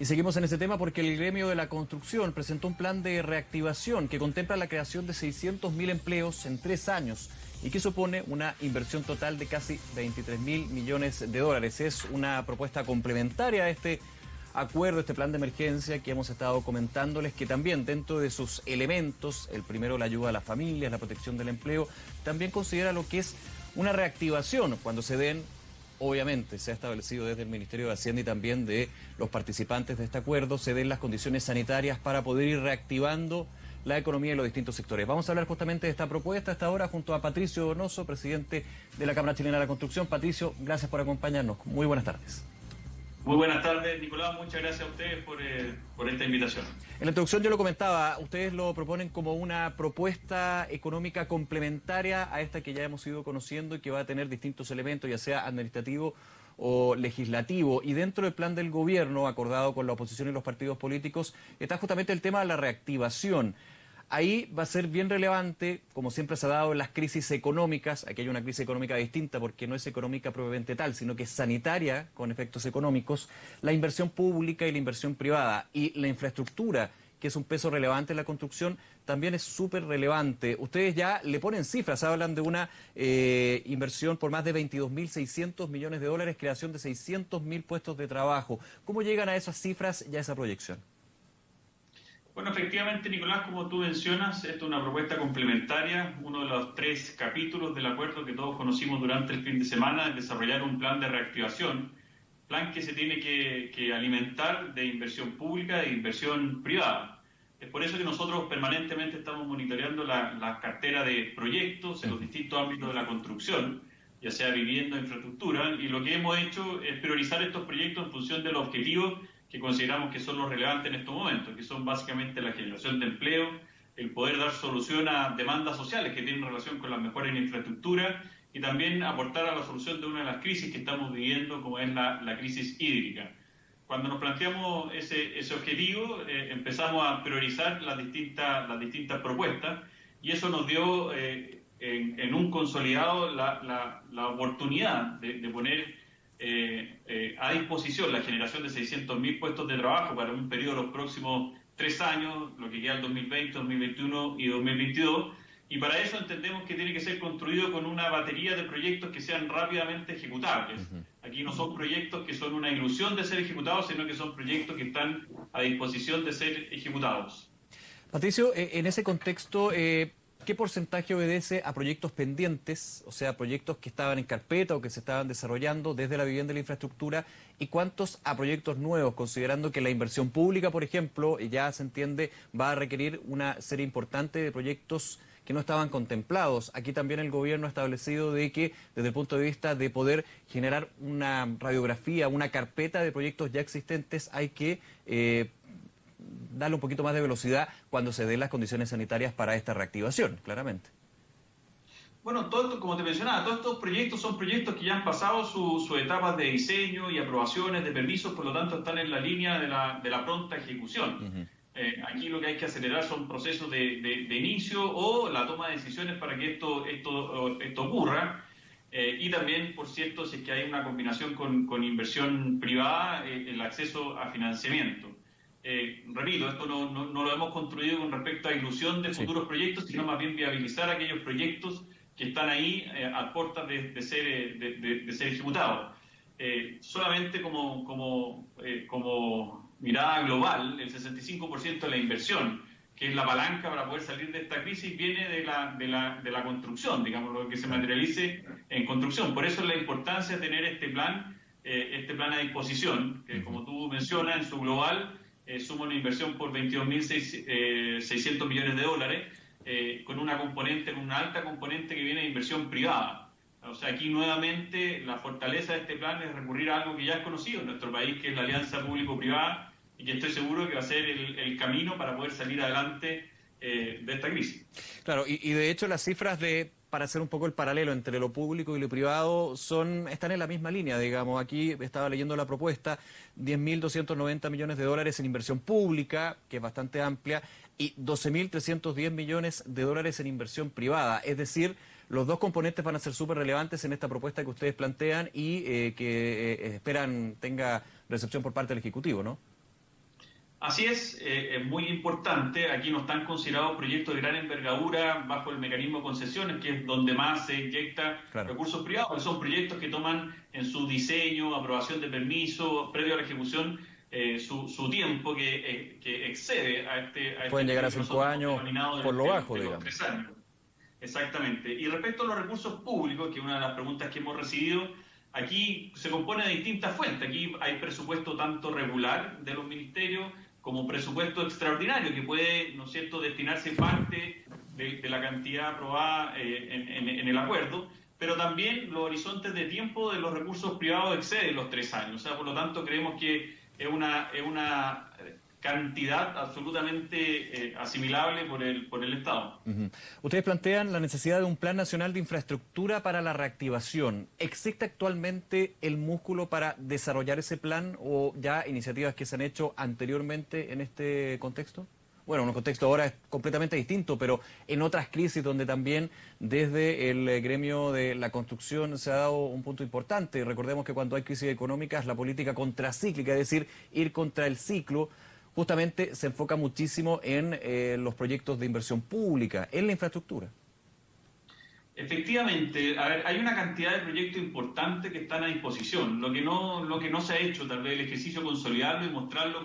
Y seguimos en ese tema porque el gremio de la construcción presentó un plan de reactivación que contempla la creación de 600.000 empleos en 3 años y que supone una inversión total de casi 23.000 millones de dólares. Es una propuesta complementaria a este acuerdo, este plan de emergencia que hemos estado comentándoles, que también dentro de sus elementos, el primero la ayuda a las familias, la protección del empleo, también considera lo que es una reactivación cuando se den. Obviamente, se ha establecido desde el Ministerio de Hacienda y también de los participantes de este acuerdo, se den las condiciones sanitarias para poder ir reactivando la economía en los distintos sectores. Vamos a hablar justamente de esta propuesta a esta hora junto a Patricio Donoso, presidente de la Cámara Chilena de la Construcción. Patricio, gracias por acompañarnos. Muy buenas tardes. Muy buenas tardes, Nicolás. Muchas gracias a ustedes por esta invitación. En la introducción yo lo comentaba, ustedes lo proponen como una propuesta económica complementaria a esta que ya hemos ido conociendo y que va a tener distintos elementos, ya sea administrativo o legislativo. Y dentro del plan del gobierno, acordado con la oposición y los partidos políticos, está justamente el tema de la reactivación. Ahí va a ser bien relevante, como siempre se ha dado en las crisis económicas. Aquí hay una crisis económica distinta porque no es económica propiamente tal, sino que es sanitaria con efectos económicos, la inversión pública y la inversión privada. Y la infraestructura, que es un peso relevante en la construcción, también es súper relevante. Ustedes ya le ponen cifras, hablan de una inversión por más de 22.600 millones de dólares, creación de 600.000 puestos de trabajo. ¿Cómo llegan a esas cifras y a esa proyección? Bueno, efectivamente, Nicolás, como tú mencionas, esta es una propuesta complementaria. Uno de los 3 capítulos del acuerdo que todos conocimos durante el fin de semana es desarrollar un plan de reactivación, plan que se tiene que alimentar de inversión pública e inversión privada. Es por eso que nosotros permanentemente estamos monitoreando la cartera de proyectos en los distintos ámbitos de la construcción, ya sea vivienda, infraestructura, y lo que hemos hecho es priorizar estos proyectos en función de los objetivos que consideramos que son los relevantes en estos momentos, que son básicamente la generación de empleo, el poder dar solución a demandas sociales que tienen relación con las mejoras en infraestructura y también aportar a la solución de una de las crisis que estamos viviendo, como es la crisis hídrica. Cuando nos planteamos ese objetivo, empezamos a priorizar las distintas propuestas y eso nos dio en un consolidado la oportunidad de poner a disposición la generación de 600.000 puestos de trabajo para un periodo de los próximos 3 años, lo que queda el 2020, 2021 y 2022, y para eso entendemos que tiene que ser construido con una batería de proyectos que sean rápidamente ejecutables. Aquí no son proyectos que son una ilusión de ser ejecutados, sino que son proyectos que están a disposición de ser ejecutados. Patricio, en ese contexto, ¿qué porcentaje obedece a proyectos pendientes, o sea, proyectos que estaban en carpeta o que se estaban desarrollando desde la vivienda y la infraestructura, y cuántos a proyectos nuevos, considerando que la inversión pública, por ejemplo, ya se entiende, va a requerir una serie importante de proyectos que no estaban contemplados? Aquí también el gobierno ha establecido de que, desde el punto de vista de poder generar una radiografía, una carpeta de proyectos ya existentes, hay que darle un poquito más de velocidad cuando se den las condiciones sanitarias para esta reactivación, claramente. Bueno, todo esto, como te mencionaba, todos estos proyectos son proyectos que ya han pasado sus etapas de diseño y aprobaciones de permisos, por lo tanto están en la línea de la pronta ejecución. Aquí lo que hay que acelerar son procesos de inicio o la toma de decisiones para que esto ocurra. Y también, por cierto, si es que hay una combinación con inversión privada, el acceso a financiamiento. Repito, esto no lo hemos construido con respecto a ilusión de futuros proyectos, sino más bien viabilizar aquellos proyectos que están ahí a puertas de ser ejecutados. Solamente como mirada global, el 65% de la inversión, que es la palanca para poder salir de esta crisis, viene de la construcción, digamos, lo que se materialice en construcción. Por eso es la importancia de tener este plan a disposición, que como tú mencionas, en su global suma una inversión por 22.600 millones de dólares, con una alta componente que viene de inversión privada. O sea, aquí nuevamente la fortaleza de este plan es recurrir a algo que ya es conocido en nuestro país, que es la alianza público-privada, y que estoy seguro que va a ser el camino para poder salir adelante de esta crisis. Claro, y de hecho las cifras para hacer un poco el paralelo entre lo público y lo privado, están en la misma línea, digamos. Aquí estaba leyendo la propuesta, 10.290 millones de dólares en inversión pública, que es bastante amplia, y 12.310 millones de dólares en inversión privada. Es decir, los dos componentes van a ser súper relevantes en esta propuesta que ustedes plantean y que esperan tenga recepción por parte del Ejecutivo, ¿no? Así es muy importante. Aquí no están considerados proyectos de gran envergadura bajo el mecanismo de concesiones, que es donde más se inyecta Claro. recursos privados, que son proyectos que toman en su diseño, aprobación de permiso, previo a la ejecución, su tiempo que excede a este Pueden llegar a periodo que 5 nosotros hemos años denominado por lo bajo, de los digamos. 3 años. Exactamente. Y respecto a los recursos públicos, que es una de las preguntas que hemos recibido, aquí se compone de distintas fuentes. Aquí hay presupuesto tanto regular de los ministerios como presupuesto extraordinario, que puede, ¿no es cierto?, destinarse parte de la cantidad aprobada en el acuerdo, pero también los horizontes de tiempo de los recursos privados exceden los 3 años. O sea, por lo tanto, creemos que es una cantidad absolutamente asimilable por el Estado. Ujú. Ustedes plantean la necesidad de un plan nacional de infraestructura para la reactivación. ¿Existe actualmente el músculo para desarrollar ese plan o ya iniciativas que se han hecho anteriormente en este contexto? Bueno, un contexto ahora es completamente distinto, pero en otras crisis donde también desde el gremio de la construcción se ha dado un punto importante. Recordemos que cuando hay crisis económicas, la política contracíclica, es decir, ir contra el ciclo, justamente se enfoca muchísimo en los proyectos de inversión pública, en la infraestructura. Efectivamente, a ver, hay una cantidad de proyectos importantes que están a disposición. Lo que no se ha hecho, tal vez el ejercicio consolidarlo y mostrarlo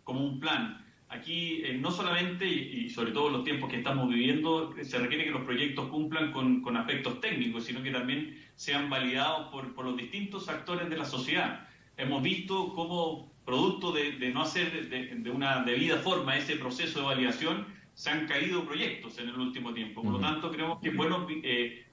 como un plan. Aquí no solamente, y sobre todo en los tiempos que estamos viviendo, se requiere que los proyectos cumplan con aspectos técnicos, sino que también sean validados por los distintos actores de la sociedad. Hemos visto cómo, producto de no hacer de una debida forma ese proceso de validación, se han caído proyectos en el último tiempo. Por lo tanto, creemos que es bueno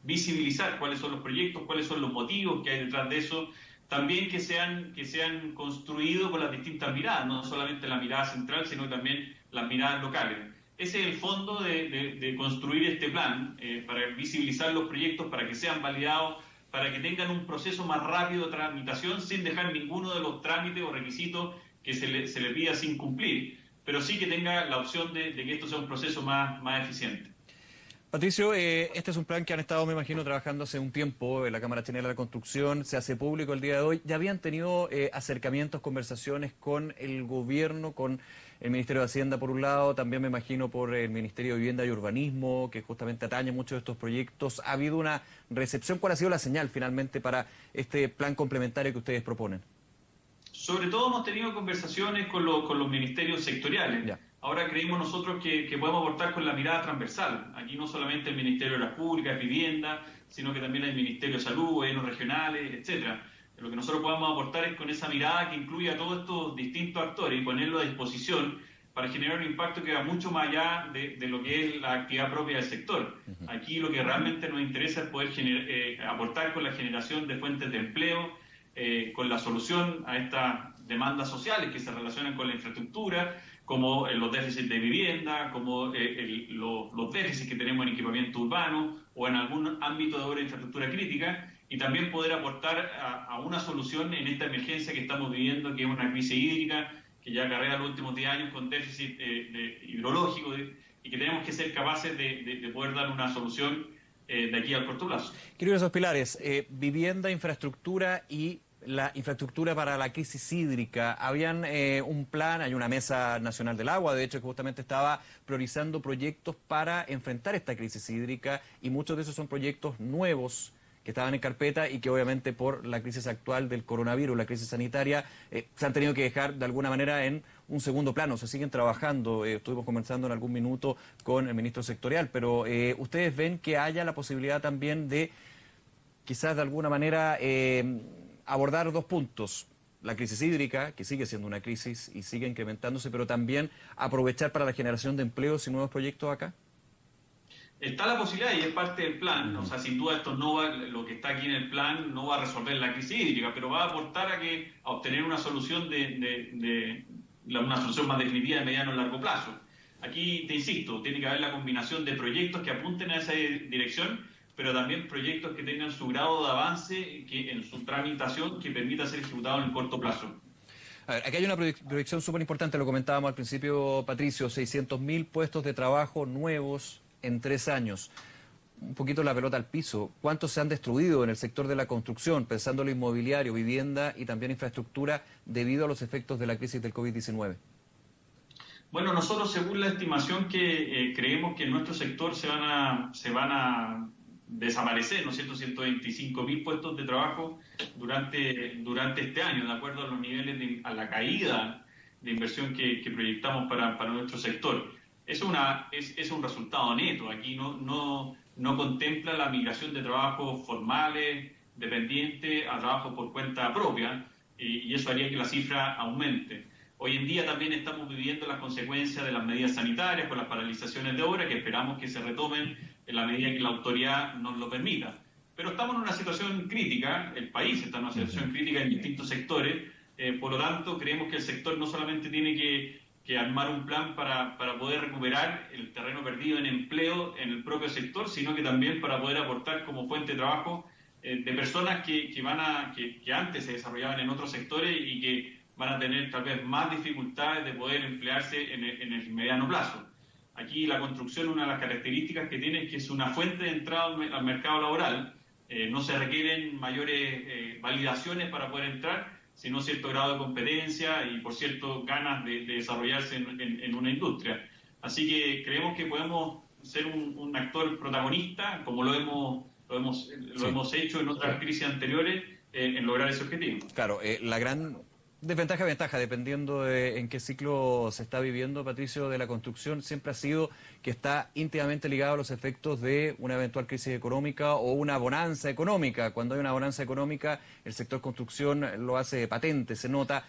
visibilizar cuáles son los proyectos, cuáles son los motivos que hay detrás de eso. También que sean construidos con las distintas miradas, no solamente la mirada central, sino también las miradas locales. Ese es el fondo de construir este plan, para visibilizar los proyectos, para que sean validados, para que tengan un proceso más rápido de tramitación sin dejar ninguno de los trámites o requisitos que se le pida sin cumplir, pero sí que tenga la opción de que esto sea un proceso más eficiente. Patricio, este es un plan que han estado, me imagino, trabajando hace un tiempo en la Cámara Chilena de la Construcción, se hace público el día de hoy. ¿Ya habían tenido acercamientos, conversaciones con el gobierno, con el Ministerio de Hacienda por un lado, también me imagino por el Ministerio de Vivienda y Urbanismo, que justamente atañe muchos de estos proyectos? ¿Ha habido una recepción? ¿Cuál ha sido la señal finalmente para este plan complementario que ustedes proponen? Sobre todo hemos tenido conversaciones con los ministerios sectoriales. Ya. Ahora creímos nosotros que podemos aportar con la mirada transversal. Aquí no solamente el Ministerio de Obras Públicas, Vivienda, sino que también el Ministerio de Salud, gobiernos regionales, etcétera. Lo que nosotros podemos aportar es con esa mirada que incluye a todos estos distintos actores y ponerlo a disposición para generar un impacto que va mucho más allá de lo que es la actividad propia del sector. Aquí lo que realmente nos interesa es poder aportar con la generación de fuentes de empleo, con la solución a estas demandas sociales que se relacionan con la infraestructura, como los déficits de vivienda, como los déficits que tenemos en equipamiento urbano o en algún ámbito de obra de infraestructura crítica, y también poder aportar a una solución en esta emergencia que estamos viviendo, que es una crisis hídrica, que ya acarrea los últimos 10 años con déficit hidrológico, y que tenemos que ser capaces de poder dar una solución de aquí al corto plazo. Quiero esos pilares, vivienda, infraestructura y la infraestructura para la crisis hídrica. Habían un plan, hay una mesa nacional del agua, de hecho, que justamente estaba priorizando proyectos para enfrentar esta crisis hídrica, y muchos de esos son proyectos nuevos que estaban en carpeta y que obviamente por la crisis actual del coronavirus, la crisis sanitaria, se han tenido que dejar de alguna manera en un segundo plano. Se siguen trabajando, estuvimos conversando en algún minuto con el ministro sectorial, pero ¿ustedes ven que haya la posibilidad también de quizás de alguna manera abordar dos puntos? La crisis hídrica, que sigue siendo una crisis y sigue incrementándose, pero también aprovechar para la generación de empleos y nuevos proyectos acá. Está la posibilidad y es parte del plan. O sea, sin duda esto no va, lo que está aquí en el plan no va a resolver la crisis hídrica, pero va a aportar a obtener una solución una solución más definitiva de mediano y largo plazo. Aquí, te insisto, tiene que haber la combinación de proyectos que apunten a esa dirección, pero también proyectos que tengan su grado de avance en su tramitación que permita ser ejecutado en el corto plazo. A ver, aquí hay una proyección súper importante, lo comentábamos al principio, Patricio, 600.000 puestos de trabajo nuevos en 3 años. Un poquito la pelota al piso. ¿Cuántos se han destruido en el sector de la construcción, pensando en lo inmobiliario, vivienda y también infraestructura, debido a los efectos de la crisis del COVID-19? Bueno, nosotros según la estimación que creemos que en nuestro sector se van a desaparecer, ¿no es cierto?, 125.000 puestos de trabajo durante este año, de acuerdo a los niveles a la caída de inversión que proyectamos para nuestro sector. Es un resultado neto, aquí no contempla la migración de trabajos formales, dependientes, a trabajos por cuenta propia, y eso haría que la cifra aumente. Hoy en día también estamos viviendo las consecuencias de las medidas sanitarias con las paralizaciones de obra que esperamos que se retomen en la medida que la autoridad nos lo permita. Pero estamos en una situación crítica, el país está en una situación crítica en distintos sectores, por lo tanto creemos que el sector no solamente tiene que armar un plan para poder recuperar el terreno perdido en empleo en el propio sector, sino que también para poder aportar como fuente de trabajo de personas que antes se desarrollaban en otros sectores y que van a tener tal vez más dificultades de poder emplearse en el mediano plazo. Aquí la construcción, una de las características que tiene es que es una fuente de entrada al mercado laboral. No se requieren mayores validaciones para poder entrar, sino cierto grado de competencia y, por cierto, ganas de desarrollarse en una industria. Así que creemos que podemos ser un actor protagonista, como lo hemos hecho en otras crisis anteriores, en lograr ese objetivo. Claro, la gran ventaja, dependiendo de en qué ciclo se está viviendo, Patricio, de la construcción, siempre ha sido que está íntimamente ligado a los efectos de una eventual crisis económica o una bonanza económica. Cuando hay una bonanza económica, el sector construcción lo hace patente, se nota.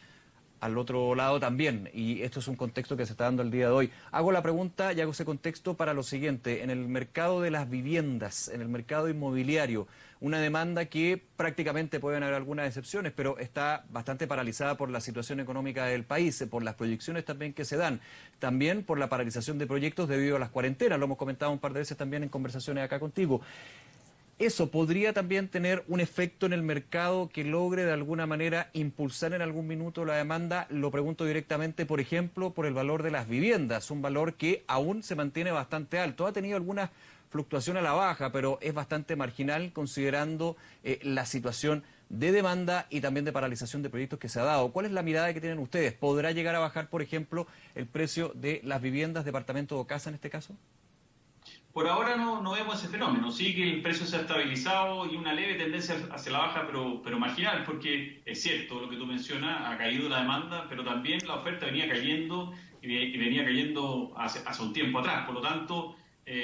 Al otro lado también, y esto es un contexto que se está dando el día de hoy. Hago la pregunta y hago ese contexto para lo siguiente. En el mercado de las viviendas, en el mercado inmobiliario, una demanda que prácticamente pueden haber algunas excepciones, pero está bastante paralizada por la situación económica del país, por las proyecciones también que se dan, también por la paralización de proyectos debido a las cuarentenas, lo hemos comentado un par de veces también en conversaciones acá contigo. ¿Eso podría también tener un efecto en el mercado que logre de alguna manera impulsar en algún minuto la demanda? Lo pregunto directamente, por ejemplo, por el valor de las viviendas, un valor que aún se mantiene bastante alto. Ha tenido alguna fluctuación a la baja, pero es bastante marginal considerando la situación de demanda y también de paralización de proyectos que se ha dado. ¿Cuál es la mirada que tienen ustedes? ¿Podrá llegar a bajar, por ejemplo, el precio de las viviendas, departamento o casa en este caso? Por ahora no vemos ese fenómeno. Sí que el precio se ha estabilizado y una leve tendencia hacia la baja, pero marginal, porque es cierto lo que tú mencionas, ha caído la demanda, pero también la oferta venía cayendo y venía cayendo hace un tiempo atrás. Por lo tanto,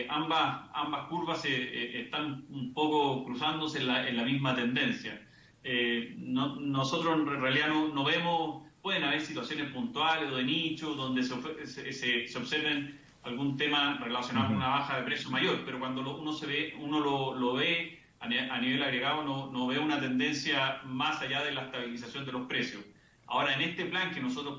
ambas curvas están un poco cruzándose en la misma tendencia. Nosotros en realidad no vemos, pueden haber situaciones puntuales o de nicho donde se observen algún tema relacionado con una baja de precio mayor, pero cuando uno lo ve a nivel agregado, no ve una tendencia más allá de la estabilización de los precios. Ahora, en este plan que nosotros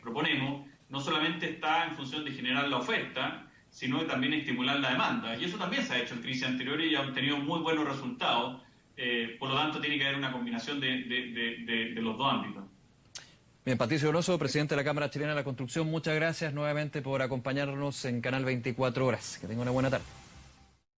proponemos, no solamente está en función de generar la oferta, sino de también estimular la demanda. Y eso también se ha hecho en crisis anteriores y ha obtenido muy buenos resultados. Por lo tanto, tiene que haber una combinación de los dos ámbitos. Bien, Patricio Donoso, presidente de la Cámara Chilena de la Construcción, muchas gracias nuevamente por acompañarnos en Canal 24 Horas. Que tenga una buena tarde.